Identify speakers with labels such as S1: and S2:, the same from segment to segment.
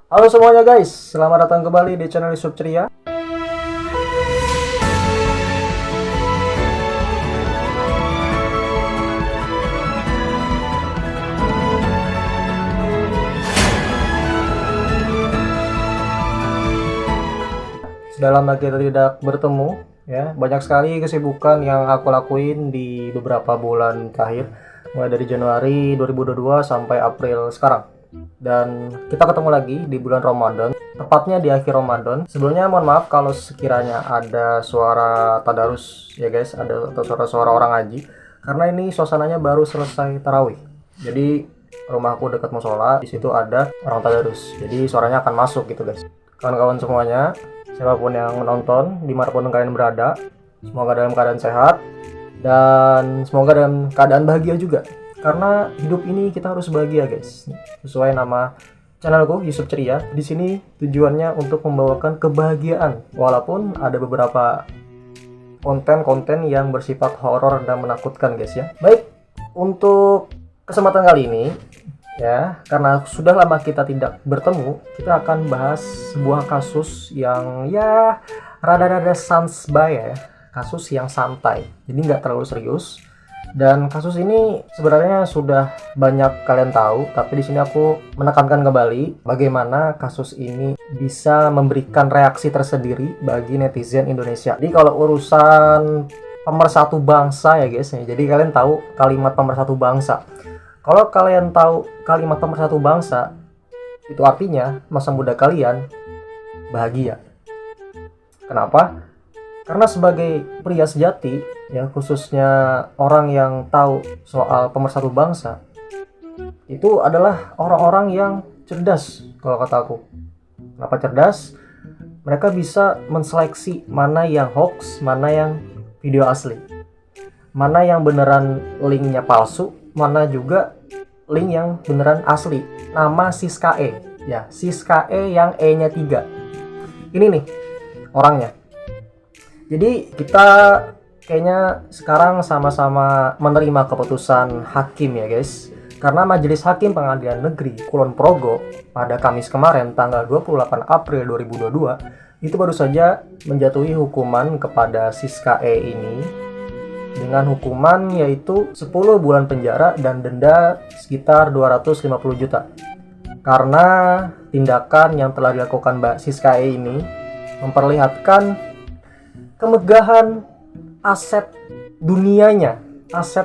S1: Halo semuanya guys, selamat datang kembali di channel Yusuf Ceria. Sudah lama kita tidak bertemu ya, banyak sekali kesibukan yang aku lakuin di beberapa bulan terakhir, mulai dari Januari 2022 sampai April sekarang. Dan kita ketemu lagi di bulan Ramadan, tepatnya di akhir Ramadan. Sebelumnya mohon maaf kalau sekiranya ada suara tadarus ya guys, ada atau suara-suara orang ngaji, karena ini suasananya baru selesai tarawih. Jadi rumahku dekat musola, di situ ada orang tadarus, jadi suaranya akan masuk gitu guys. Kawan-kawan semuanya, siapapun yang menonton, dimanapun kalian berada, semoga dalam keadaan sehat dan semoga dalam keadaan bahagia juga. Karena hidup ini kita harus bahagia guys. Sesuai nama channelku Yusuf Ceria, di sini tujuannya untuk membawakan kebahagiaan. Walaupun ada beberapa konten-konten yang bersifat horor dan menakutkan guys ya. Baik, untuk kesempatan kali ini ya, karena sudah lama kita tidak bertemu, kita akan bahas sebuah kasus yang ya rada-rada sans ya. Kasus yang santai, jadi nggak terlalu serius. Dan kasus ini sebenarnya sudah banyak kalian tahu, tapi di sini aku menekankan kembali bagaimana kasus ini bisa memberikan reaksi tersendiri bagi netizen Indonesia. Jadi kalau urusan pemersatu bangsa ya guys, jadi kalian tahu kalimat pemersatu bangsa. Kalau kalian tahu kalimat pemersatu bangsa, itu artinya masa muda kalian bahagia. Kenapa? Karena sebagai pria sejati, ya khususnya orang yang tahu soal pemersatu bangsa, itu adalah orang-orang yang cerdas kalau kata aku. Kenapa cerdas? Mereka bisa menseleksi mana yang hoax, mana yang video asli, mana yang beneran linknya palsu, mana juga link yang beneran asli. Nama Siskae, ya Siskae yang E-nya 3. Ini nih orangnya. Jadi kita kayaknya sekarang sama-sama menerima keputusan hakim ya guys. Karena Majelis Hakim Pengadilan Negeri Kulon Progo pada Kamis kemarin tanggal 28 April 2022 itu baru saja menjatuhi hukuman kepada Siskae ini dengan hukuman yaitu 10 bulan penjara dan denda sekitar 250 juta. Karena tindakan yang telah dilakukan Mbak Siskae ini memperlihatkan kemegahan aset dunianya, aset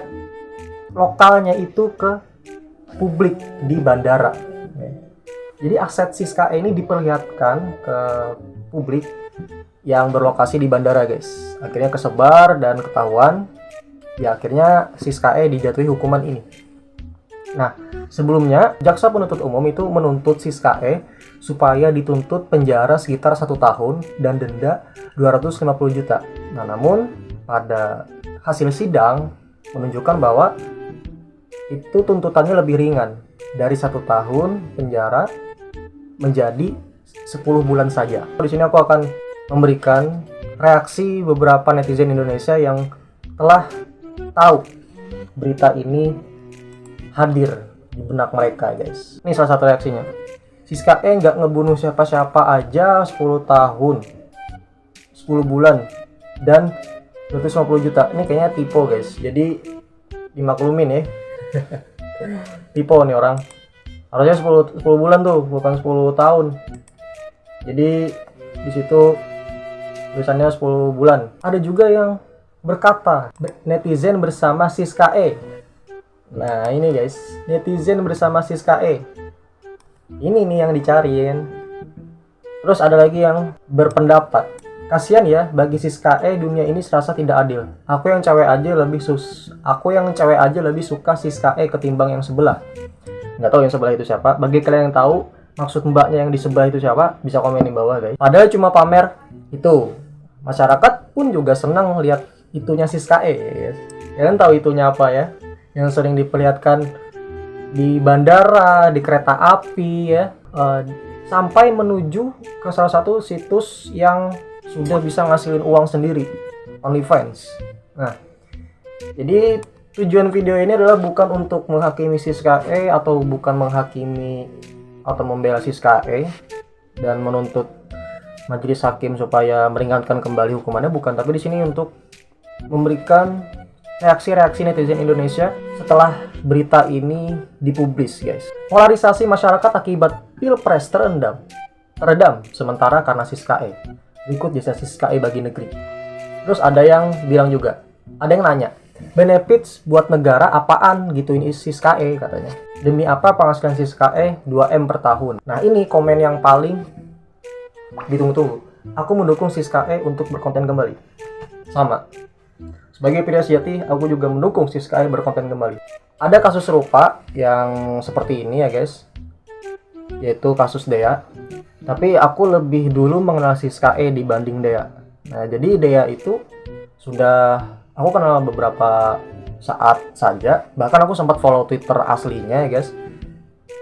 S1: lokalnya itu ke publik di bandara. Jadi aset Siskae ini diperlihatkan ke publik yang berlokasi di bandara guys. Akhirnya kesebar dan ketahuan. Ya akhirnya Siskae dijatuhi hukuman ini. Nah, sebelumnya jaksa penuntut umum itu menuntut Siskae supaya dituntut penjara sekitar 1 tahun dan denda 250 juta. Nah, namun pada hasil sidang menunjukkan bahwa itu tuntutannya lebih ringan, dari 1 tahun penjara menjadi 10 bulan saja. Di sini aku akan memberikan reaksi beberapa netizen Indonesia yang telah tahu berita ini hadir di benak mereka guys. Ini salah satu reaksinya. Siskae nggak ngebunuh siapa-siapa aja 10 tahun 10 bulan dan 250 juta. Ini kayaknya tipe guys, jadi dimaklumin ya. Tipe nih orang, harusnya 10 bulan tuh, bukan 10 tahun. Jadi disitu tulisannya 10 bulan. Ada juga yang berkata netizen bersama Siskae. Nah ini guys, netizen bersama Siskae. Ini nih yang dicariin. Terus ada lagi yang berpendapat, kasihan ya bagi Siskae, dunia ini serasa tidak adil. Aku yang cewek aja lebih suka Siskae ketimbang yang sebelah. Nggak tahu yang sebelah itu siapa. Bagi kalian yang tahu maksud mbaknya yang di sebelah itu siapa, bisa komen di bawah guys. Padahal cuma pamer itu. Masyarakat pun juga senang lihat itunya Siskae guys. Kalian tahu itunya apa ya? Yang sering diperlihatkan di bandara, di kereta api ya, sampai menuju ke salah satu situs yang sudah bisa ngasilin uang sendiri, OnlyFans. Nah, jadi tujuan video ini adalah bukan untuk menghakimi Siskae atau bukan menghakimi atau membela Siskae, dan menuntut majelis hakim supaya meringankan kembali hukumannya, bukan, tapi di sini untuk memberikan reaksi-reaksi netizen Indonesia setelah berita ini dipublis, guys. Polarisasi masyarakat akibat Pilpres teredam sementara karena Siskae. Berikut jasa Siskae bagi negeri. Terus ada yang bilang juga, ada yang nanya, benefits buat negara apaan gitu ini Siskae katanya. Demi apa penghasilan Siskae 2M per tahun. Nah, ini komen yang paling ditunggu-tunggu. Aku mendukung Siskae untuk berkonten kembali. Sama. Sebagai pria sejati, aku juga mendukung Siskae berkonten kembali. Ada kasus serupa yang seperti ini ya guys, yaitu kasus Dea. Tapi aku lebih dulu mengenal Siskae dibanding Dea. Nah, jadi Dea itu sudah aku kenal beberapa saat saja. Bahkan aku sempat follow Twitter aslinya ya guys.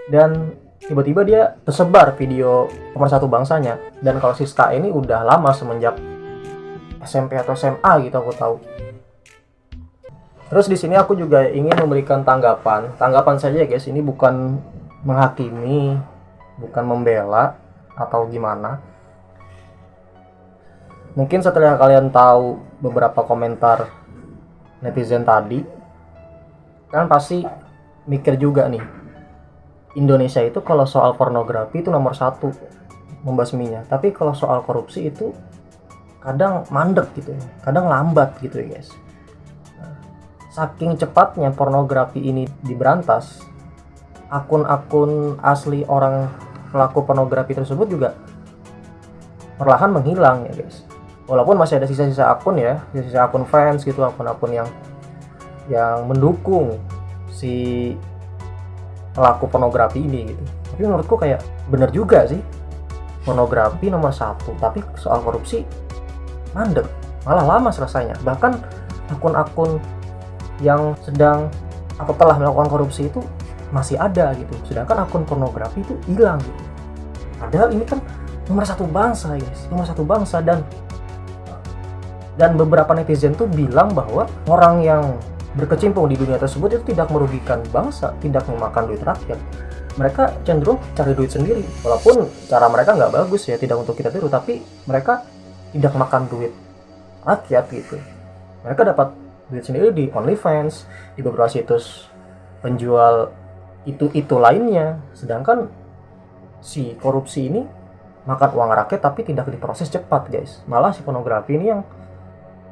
S1: Dan tiba-tiba dia tersebar video Pemersatu Bangsanya. Dan kalau Siskae ini udah lama, semenjak SMP atau SMA gitu aku tahu. Terus di sini aku juga ingin memberikan tanggapan saja guys. Ini bukan menghakimi, bukan membela atau gimana. Mungkin setelah kalian tahu beberapa komentar netizen tadi, kan pasti mikir juga nih, Indonesia itu kalau soal pornografi itu nomor 1 membasminya. Tapi kalau soal korupsi itu kadang mandek gitu, kadang lambat gitu ya guys. Saking cepatnya pornografi ini diberantas, akun-akun asli orang pelaku pornografi tersebut juga perlahan menghilang ya guys. Walaupun masih ada sisa-sisa akun ya, sisa akun fans gitu, akun-akun yang mendukung si pelaku pornografi ini gitu. Tapi menurutku kayak bener juga sih, pornografi nomor 1, tapi soal korupsi mandek, malah lama selesainya. Bahkan akun-akun yang sedang atau telah melakukan korupsi itu masih ada gitu, sedangkan akun pornografi itu hilang gitu. Padahal ini kan nomor 1 bangsa guys, nomor 1 bangsa. Dan beberapa netizen tuh bilang bahwa orang yang berkecimpung di dunia tersebut itu tidak merugikan bangsa, tidak memakan duit rakyat. Mereka cenderung cari duit sendiri, walaupun cara mereka nggak bagus ya, tidak untuk kita tiru, tapi mereka tidak makan duit rakyat gitu. Mereka dapat duit sendiri di OnlyFans, di beberapa situs penjual itu lainnya. Sedangkan si korupsi ini makan uang rakyat tapi tidak diproses cepat guys. Malah si pornografi ini yang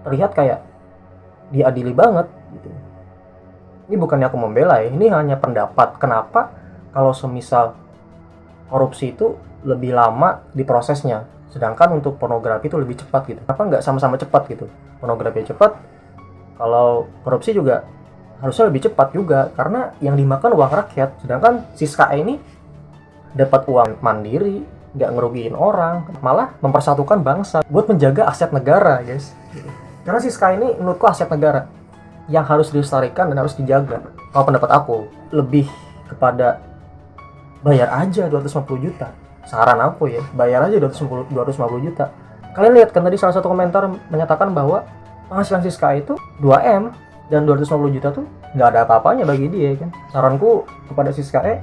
S1: terlihat kayak diadili banget gitu. Ini bukannya aku membela ya, ini hanya pendapat. Kenapa kalau semisal korupsi itu lebih lama diprosesnya, sedangkan untuk pornografi itu lebih cepat gitu? Kenapa nggak sama-sama cepat gitu? Pornografi cepat, kalau korupsi juga harusnya lebih cepat juga, karena yang dimakan uang rakyat. Sedangkan Siskae ini dapat uang mandiri, nggak ngerugiin orang, malah mempersatukan bangsa buat menjaga aset negara guys. Karena Siskae ini menurutku aset negara yang harus dilestarikan dan harus dijaga. Kalau pendapat aku, lebih kepada bayar aja 250 juta. Saran aku ya, bayar aja 250 juta. Kalian lihat kan tadi salah satu komentar menyatakan bahwa penghasilan Siskae itu 2M dan 250 juta tuh nggak ada apa-apanya bagi dia kan. Saranku kepada Siskae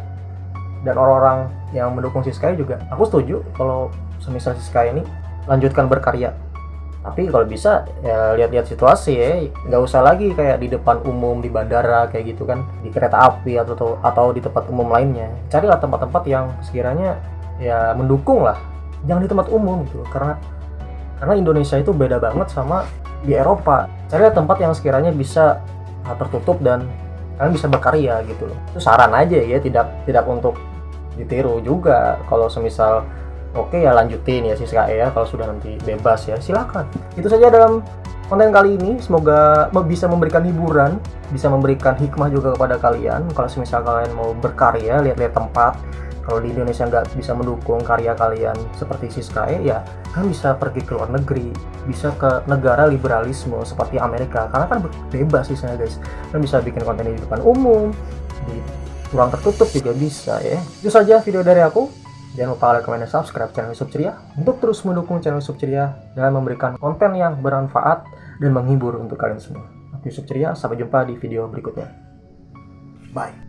S1: dan orang-orang yang mendukung Siskae juga, aku setuju kalau semisal Siskae ini lanjutkan berkarya. Tapi kalau bisa ya lihat-lihat situasi ya, nggak usah lagi kayak di depan umum, di bandara kayak gitu kan, di kereta api atau di tempat umum lainnya. Carilah tempat-tempat yang sekiranya ya mendukung lah, jangan di tempat umum gitu. Karena Indonesia itu beda banget sama di Eropa. Carilah tempat yang sekiranya bisa tertutup dan kalian bisa berkarya gitu loh. Itu saran aja ya, tidak untuk ditiru juga. Kalau semisal oke ya lanjutin ya Siskae ya, kalau sudah nanti bebas ya silakan. Itu saja dalam konten kali ini, semoga bisa memberikan hiburan, bisa memberikan hikmah juga kepada kalian. Kalau semisal kalian mau berkarya, lihat-lihat tempat. Kalau di Indonesia nggak bisa mendukung karya kalian seperti Siskae, ya kan bisa pergi ke luar negeri, bisa ke negara liberalisme seperti Amerika, karena kan bebas di sana guys. Kan bisa bikin konten di depan umum, di ruang tertutup juga bisa ya. Itu saja video dari aku. Jangan lupa like, comment, dan subscribe channel YouTube Ceria untuk terus mendukung channel YouTube Ceria dalam memberikan konten yang bermanfaat dan menghibur untuk kalian semua. Aku Yusuf Ceria, sampai jumpa di video berikutnya. Bye.